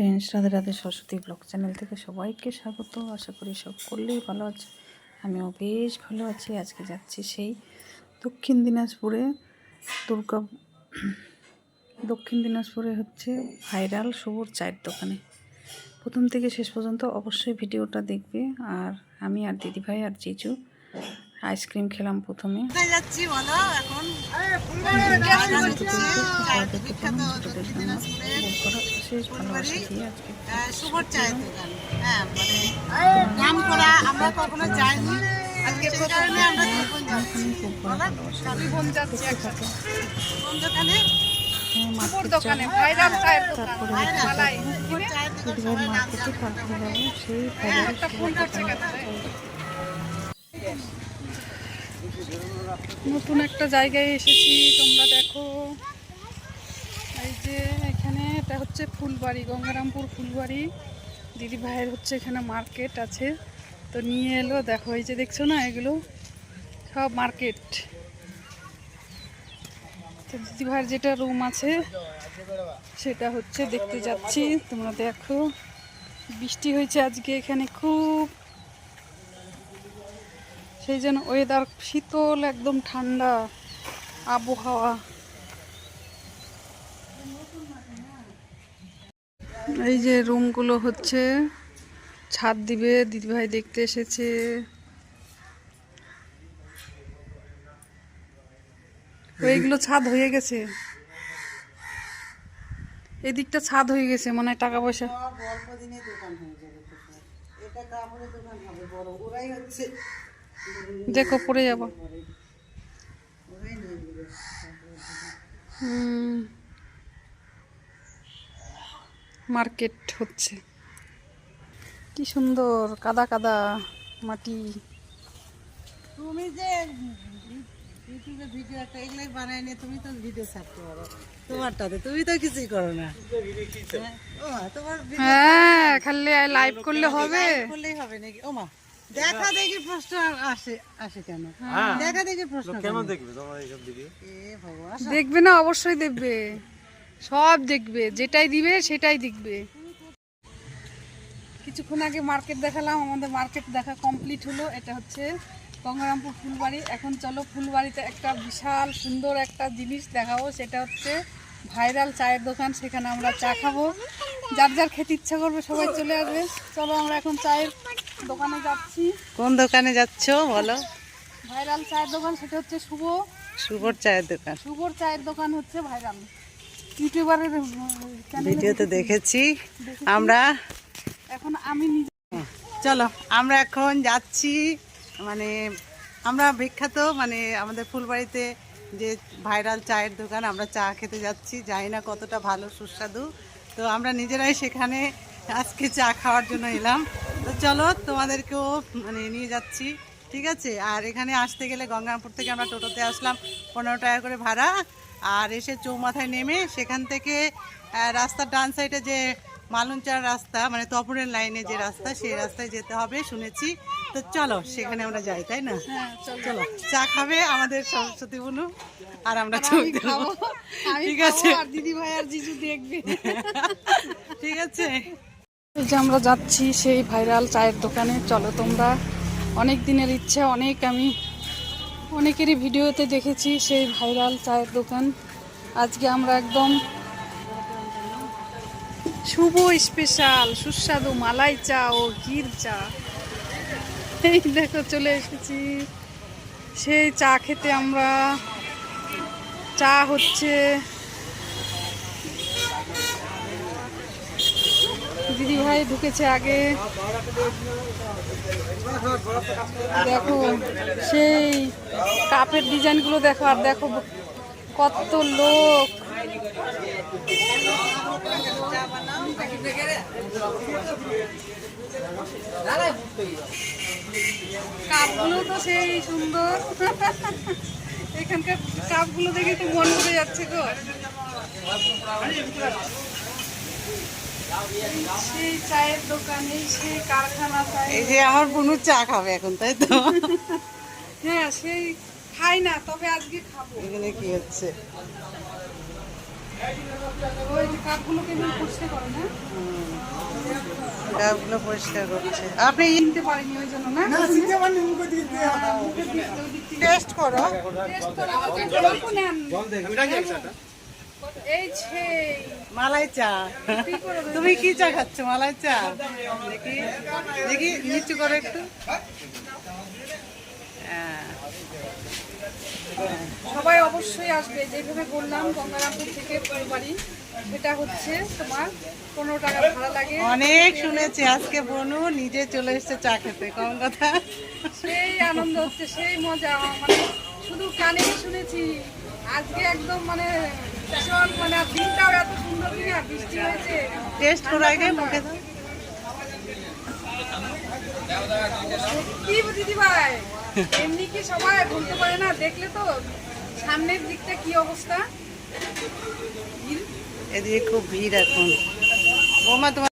Friends, Radhe Radhe. Saraswati blog channel থেকে সবাইকে স্বাগত। আশা করি সব করলেই ভালো আছে, আমিও বেশ ভালো আছি। আজকে যাচ্ছি সেই দক্ষিণ দিনাজপুরে দক্ষিণ দিনাজপুরে হচ্ছে ভাইরাল শুভর চায়ের দোকানে। প্রথম থেকে শেষ পর্যন্ত অবশ্যই ভিডিওটা দেখবে। আর আমি আর দিদিভাই আর জিজু আইসক্রিম খেলাম প্রথমে। যাচ্ছি বলো এখন শুভর চায়ের দোকান। হ্যাঁ, মানে নাম করা আমরা কখনো যাইনি, আজকে কারণে আমরা দুজন যাচ্ছি। কোন দোকানে? শুভর দোকানে, ভাইরাল চায়ের দোকান। সেই নতুন একটা জায়গায় এসেছি, তোমরা দেখো। এই যে এখানে এটা হচ্ছে ফুলবাড়ি, গঙ্গারামপুর ফুলবাড়ি। দিদি ভাইয়ের হচ্ছে এখানে মার্কেট আছে, তো নিয়ে এলো। দেখো এই যে দেখছো না, এগুলো সব মার্কেট। তো দিদি ভাইয়ের যেটা রুম আছে সেটা হচ্ছে দেখতে যাচ্ছি। তোমরা দেখো, বৃষ্টি হয়েছে আজকে এখানে খুব, সেই জন্য ওয়েদার শীতল, একদম ঠান্ডা আবহাওয়া। এই যে রুমগুলো হচ্ছে ছাদ দিবে, দিদিভাই দেখতে এসেছে। ওইগুলো ছাদ হয়ে গেছে, এদিকটা ছাদ হয়ে গেছে, মনে হয় টাকা পয়সা। দেখো পড়ে যাবো। মার্কেট হচ্ছে, কি সুন্দর কাদা কাদা মাটি। তুমি যে ইউটিউবে ভিডিও একটা এগুলাই বানাই নিয়ে তুমি তো ভিডিও ছাড়তে পারো তোমারটাতে, তুমি তো কিছুই করো না। হ্যাঁ, খালি লাইভ করলে হবে, করলেই হবে নাকি? ও মা, দেখা দেখি প্রশ্ন আসে কেন? দেখা দেখি প্রশ্ন কেন দেখবে? তোমার এইসব ভিডিও দেখবে না? অবশ্যই দেখবে, সব দেখবে, যেটাই দিবে সেটাই দেখবে। কিছুক্ষণ আগে মার্কেট দেখালাম, আমাদের মার্কেট দেখা কমপ্লিট হলো। এটা হচ্ছে গঙ্গারামপুর ফুলবাড়ি। এখন চলো ফুলবাড়িতে একটা বিশাল সুন্দর একটা জিনিস দেখাবো, সেটা হচ্ছে ভাইরাল চায়ের দোকান। সেখানে আমরা চা খাবো, যার যার খেতে ইচ্ছা করবে সবাই চলে আসবে। চলো আমরা এখন চায়ের দোকানে যাচ্ছি। কোন দোকানে যাচ্ছ বলো? ভাইরাল চায়ের দোকান, সেটা হচ্ছে শুভর চায়ের দোকান। শুভর চায়ের দোকান হচ্ছে ভাইরাল, ইউটিউবারের ভিডিওতে দেখেছি আমরা। এখন আমি নিজে, চলো আমরা এখন যাচ্ছি, মানে আমরা বিখ্যাত, মানে আমাদের ফুলবাড়িতে যে ভাইরাল চায়ের দোকান, আমরা চা খেতে যাচ্ছি। জানি না কতটা ভালো সুস্বাদু, তো আমরা নিজেরাই সেখানে আজকে চা খাওয়ার জন্য এলাম। তো চলো তোমাদেরকেও মানে নিয়ে যাচ্ছি, ঠিক আছে? আর এখানে আসতে গেলে গঙ্গারামপুর থেকে আমরা টোটোতে আসলাম, 15 টাকা করে ভাড়া। আর এসে চৌমাথায় নেমে সেখান থেকে রাস্তার ডান সাইডে যে মালুনচার রাস্তা, মানে তপনের লাইনে যে রাস্তা, সেই রাস্তায় যেতে হবে শুনেছি। তো চলো সেখানে আমরা যাই, তাই না? চলো চা খাবে আমাদের সরস্বতী বনু, আর আমরা ছবি খাবো, ঠিক আছে? আর দিদি ভাই আর জিজু দেখবে, ঠিক আছে? এই যে আমরা যাচ্ছি সেই ভাইরাল চায়ের দোকানে। চলো তোমরা, অনেক দিনের ইচ্ছা, আমি অনেকেরই ভিডিওতে দেখেছি সেই ভাইরাল চায়ের দোকান। আজকে আমরা একদম শুভ স্পেশাল সুস্বাদু মালাই চা ও ক্ষীর চা, এই দেখো চলে এসেছি সেই চা খেতে। আমরা চা হচ্ছে, দিদি ভাই ঢুকেছে আগে। দেখো সেই কাপের ডিজাইনগুলো দেখো, আর দেখো কত লোক। কাপগুলো তো সেই সুন্দর, এখানকার কাপগুলো দেখে তো মন ভরে যাচ্ছে গো। সেই চায়ের দোকানে, সেই কারখানা চায়। এই যে আমার বোনু চা খাবে এখন, তাই তো? হ্যাঁ, সেই খাই না, তবে আজকে খাবো। এখানে কি হচ্ছে? ওই যে কাপগুলো কেমন পরিষ্কার করে না। কাপগুলো পরিষ্কার করছে। আপনি কিনতে পারিনি ওই জন্য না টেস্ট করো। টেস্ট করে আমাকে অল্প নেন। এই ছে মালাই চা। তুমি কি চা খাচ্ছ? মালাই চা। দেখি দেখি নিচু করো একটু। হ্যাঁ। সবাই অবশ্যই আসবে। যেভাবে বললাম গঙ্গারামপুর থেকে ফুলবাড়ি, এটা হচ্ছে তোমার 15 টাকা ভাড়া লাগে। অনেক শুনেছি, আজকে বনু নিজে চলে এসেছে চা খেতে, কম কথা। সেই আনন্দ হচ্ছে, সেই মজা, মানে শুধু কানেই শুনেছি, আজকে একদম মানে ভীষণ, মানে আর দিনটাও এত সুন্দর দিন, আর বৃষ্টি হয়েছে। টেস্ট করো আগে, মুখে দাও। কি দিদি ভাই, এমনি কি সবাই বলতে পারে না? দেখলে তো সামনের দিকটা কি অবস্থা। এদিকে খুব ভিড় এখন। বৌমা তোমার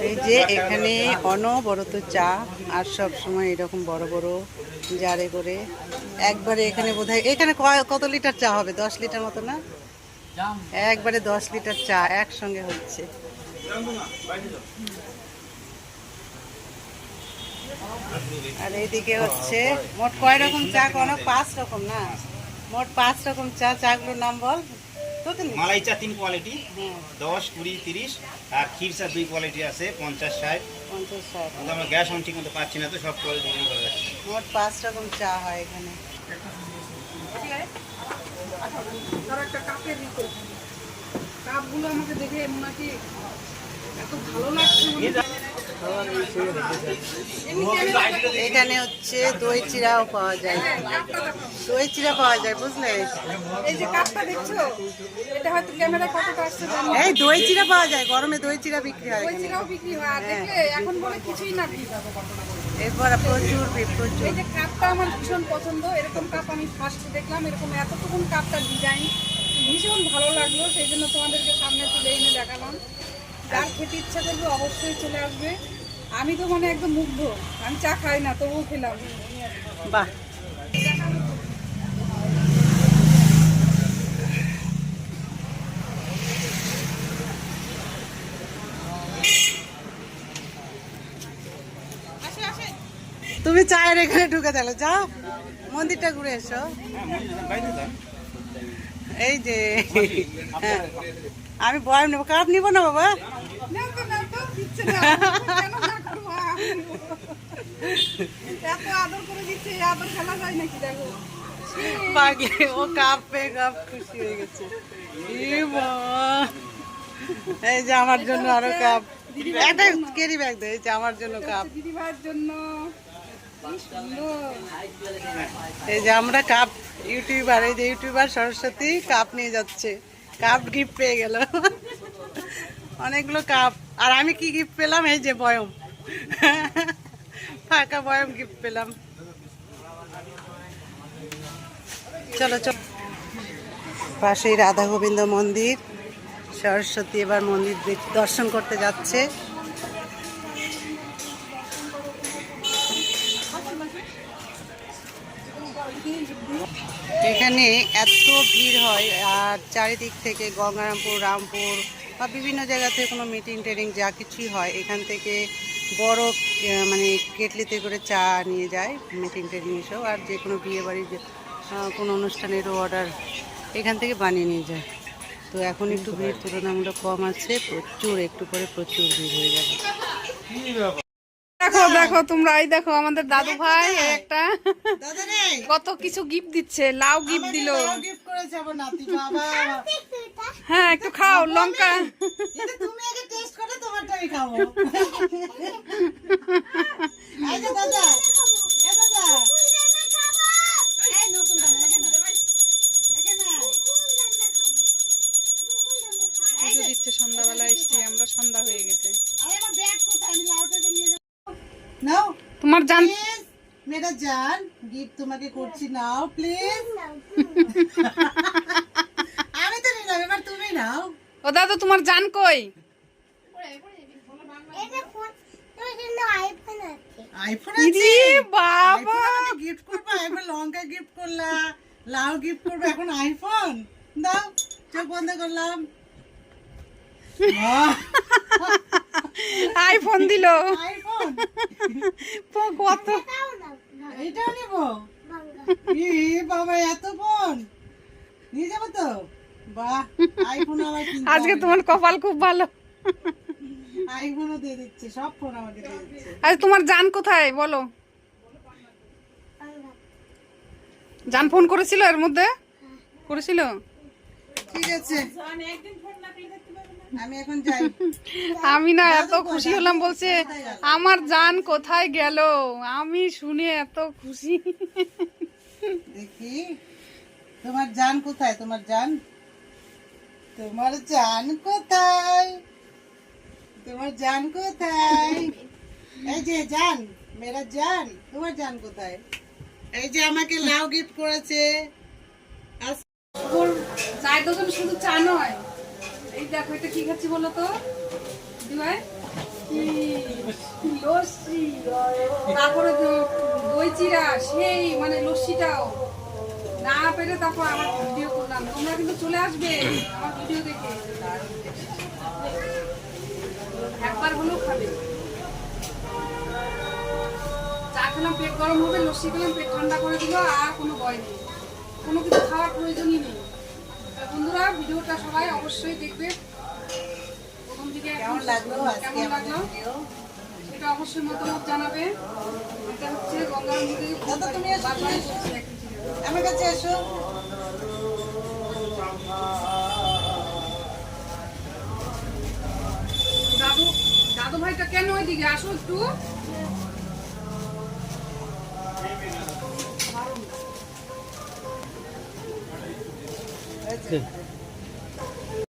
এই যে এখানে অনবরত চা, আর সব সময় এরকম বড় বড় জারে করে একবারে এখানে বোধহয় এখানে কত লিটার চা হবে? 10 লিটার মতো না? একবারে 10 লিটার চা একসঙ্গে হচ্ছে। আর এইদিকে হচ্ছে মোট কয় রকম চা? কোনো 5 রকম না, মোট 5 রকম চা। চাগুলোর নাম বল। মালাই চা 3 কোয়ালিটি, 10, 20, 30, আর ক্ষীর চা 2 কোয়ালিটি আছে, 50, 60। 50, 60। কিন্তু আমরা গ্যাস অন ঠিক মতো পাচ্ছি না, তো সব কোয়ালিটি করা যাচ্ছে। মোট 5 রকম চা হয় এখানে। ধরো একটা কাপের ভিতর, কাপগুলো আমাকে দেখে মনে হয় কি এত ভালো লাগছে। এখানে হচ্ছে দই চিড়াও পাওয়া যায়, দই চিড়া পাওয়া যায়, বুঝলে? এই যে কাপটা দেখছো, এটা হয়তো ক্যামেরা কতটা আসছে জানি না। এই দই চিড়া পাওয়া যায়, গরমে দই চিড়া বিক্রি হয় ওই এখানে। চিরাও বিক্রি হয়, আর দেখলে এখন বলে কিছুই না ভিড়। এরপর প্রচুর ভিড়, প্রচুর। এই যে কাপটা আমার ভীষণ পছন্দ, এরকম কাপ আমি ফার্স্ট দেখলাম, এরকম এতটুকুন কাপটার ডিজাইন ভীষণ ভালো লাগলো, সেই জন্য তোমাদেরকে সামনে তুলে এনে দেখালাম। যার খেতে ইচ্ছা করবে অবশ্যই চলে আসবে। আমি তো মানে একদম মুগ্ধ, আমি চা খাই না তবুও খেলাম। বাহ। তুমি চায়ের এখানে ঢুকে গেলে, যাও মন্দিরটা ঘুরে এসো। এই যে হ্যাঁ, আমি বয়াম নেবো, কাপ নিব না বাবা। নাও তো, নাও তো, দিচ্ছে না। কেন না করবো? এত আদর করে দিচ্ছে, এই আদর খেলা যায় নাকি? দেখো পাগলে, ও কাপ পেয়ে কাপ খুশি হয়ে গেছে। ই বাবা, এই যে আমার জন্য আরো কাপ, একটা ক্যারি ব্যাগ দে। এই যে আমার জন্য কাপ, দিদি ভাইয়ের জন্য। কি সুন্দর। এই যে আমরা কাপ ইউটিউবার, এই যে ইউটিউবার সরস্বতী কাপ নিয়ে যাচ্ছে, কাপ গিফট পেয়ে গেল অনেকগুলো কাপ। আর আমি কি গিফট পেলাম? এই যে বয়ম, ফাঁকা বয়ম গিফট পেলাম। চলো চলো, পাশেই রাধা গোবিন্দ মন্দির। সরস্বতী এবার মন্দির দর্শন করতে যাচ্ছে। এখানে এত ভিড় হয়, আর চারিদিক থেকে গঙ্গারামপুর, রামপুর বা বিভিন্ন জায়গা থেকে কোনো মিটিং টিটিং যা কিছুই হয়, এখান থেকে বড় মানে কেটলিতে করে চা নিয়ে যায় মিটিং টিটিং এসব। আর যে কোনো বিয়ে বাড়ির কোনো অনুষ্ঠানেরও অর্ডার এখান থেকে বানিয়ে নিয়ে যায়। তো এখন একটু ভিড় তুলনামূলক কম আছে, প্রচুর, একটু পরে প্রচুর ভিড় হয়ে যাবে। দেখো দেখো তোমরা, এই দেখো আমাদের দাদু ভাই একটা কত কিছু গিফট দিচ্ছে। লাউ গিফট দিল। গিফট করেছে আমার নাতি, বাবা। হ্যাঁ একটু খাও লঙ্কা। এটা তুমি আগে টেস্ট করে তোমারটাই খাবো। এই যে দাদা, এই দাদা, এই নতুন দাদা, এখানে পুজো দিচ্ছে সন্ধ্যাবেলা, এসছি আমরা, সন্ধ্যা হয়ে গেছে। আমার ব্যাগ কোথায়? আমি লাউটাকে নিয়ে নাও। তোমার জান, প্লিজ মেরা জান, গিফট তোমাকে করছি, নাও প্লিজ। আমি তো নিলাম, এবার তুমি নাও। ও দাদু তোমার জান কই? আইফোন ইরে বাবা, গিফট করবো, এবার লঙ্কা গিফট করলা, লাউ গিফট করবো, এখন আইফোন দাও। চোখ বন্ধ করলাম। আইফোন দিল। আইফোন কত এটাও নিব? ই বাবা, এত ফোন নিয়ে যাবো তো? বাহ, আইফোন আবার কিনতে আজকে হবে। তোমার কপাল খুব ভালো। আইফোনও দিয়ে দিচ্ছে, সব ফোন আমাকে দিয়ে দিচ্ছে। আজ তোমার জান কোথায় বলো? জান ফোন করেছিল এর মধ্যে? করেছিল? ঠিক আছে, আমি এখন যাই। আমি না এত খুশি হলাম, বলছে আমার জান কোথায় গেল। আমি শুনে এত খুশি। দেখি তোমার জান কোথায়, তোমার জান, তোমার জান কোথায়, তোমার জান কোথায়? এই যে জান, মেরা জান, তোমার জান কোথায়? এই যে আমাকে লাউ গিফট করেছে। ওর চায়ের দোকান শুধু চা নয়, এই দেখো এটা কি খাচ্ছি বলো তো দিভাই? কি লস্যি, তারপরে দই চিরা, সেই মানে লস্যিটাও না পেরে তারপর আমার ভিডিও করলাম। তোমরা কিন্তু চলে আসবে আমার ভিডিও দেখে, একবার হলেও খাবে। চা খেলাম পেট গরম হবে, লস্যি খেলাম পেট ঠান্ডা করে দিল, আর কোনো ভয় নেই, কোনো কিছু খাওয়ার প্রয়োজনই নেই। তা বন্ধুরা ভিডিওটা সবাই অবশ্যই দেখবে, প্রথম দিকে কেমন লাগলো আজকে কেমন লাগলো আমাদের ভিডিও? এটা অবশ্যই মতামত জানাবে। এটা হচ্ছে গঙ্গার নদী, দাদা, তুমি এসো, বারবার এসো। বলছি একই জিনিস। আমার কাছে এসো। দাদু দাদু ভাইটা কেন ওইদিকে আসো একটু। এই যে,